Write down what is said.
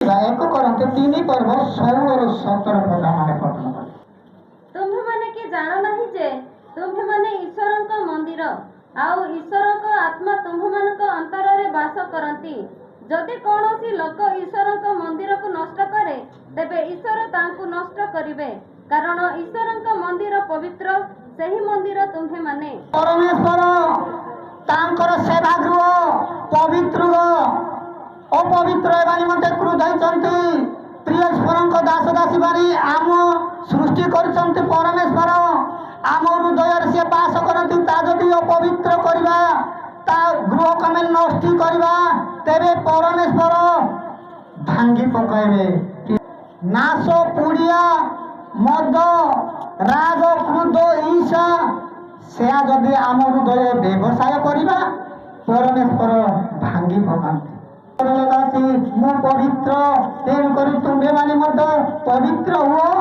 ମିଶିବା ଏକ କରନ୍ତି 3 ପର୍ବ 16ରୁ 17 ପଦାମାନେ ପଠନ କଲେ। ତୁମ୍ଭେମାନେ କି ଜାଣ ନାହିଁ ଯେ ତୁମ୍ଭେମାନେ ଈଶ୍ୱରଙ୍କ ମନ୍ଦିର ଆଉ ଈଶ୍ୱରଙ୍କ ଆତ୍ମା ତୁମ୍ଭମାନଙ୍କ ଅନ୍ତରରେ ବାସ କରନ୍ତି। ଯଦି କୌଣସି ଲୋକ ଈଶ୍ୱରଙ୍କ ମନ୍ଦିରକୁ ନଷ୍ଟ କରେ ତେବେ ଈଶ୍ୱର ତାଙ୍କୁ ନଷ୍ଟ କରିବେ, କାରଣ ଈଶ୍ୱରଙ୍କ ମନ୍ଦିର ପବିତ୍ର, ସେହି ମନ୍ଦିର ତୁମ୍ଭେମାନେ। ପରମେଶ୍ୱର ତାଙ୍କର ସେବାଗୃହ ପବିତ୍ର ଅପବିତ୍ର ହେବା ନିମନ୍ତେ କ୍ରୋଧ ହୋଇଛନ୍ତି। ପ୍ରିୟ ଈଶ୍ୱରଙ୍କ ଦାସ ଦାସୀ ବାରି ଆମ ସୃଷ୍ଟି କରିଛନ୍ତି ପରମେଶ୍ୱର, ଆମ ହୃଦୟରେ ସିଏ ବାସ କରନ୍ତି। ତା ଯଦି ଅପବିତ୍ର କରିବା, ତା ଗୃହକୁ ଆମେ ନଷ୍ଟ କରିବା, ତେବେ ପରମେଶ୍ୱର ଭାଙ୍ଗି ପକାଇବେ। ନାଶ, ପୁଡ଼ିଆ, ମଦ, ରାଗ, କ୍ରୋଧ, ঈର୍ଷା ସେୟା ଯଦି ଆମ ହୃଦୟରେ ବ୍ୟବସାୟ କରିବା, ପରମେଶ୍ୱର ଭାଙ୍ଗି ପକାନ୍ତି। ମୁଁ ପବିତ୍ର, ତେଣୁକରି ତୁମ୍ଭେମାନେ ମଧ୍ୟ ପବିତ୍ର ହୁଅ।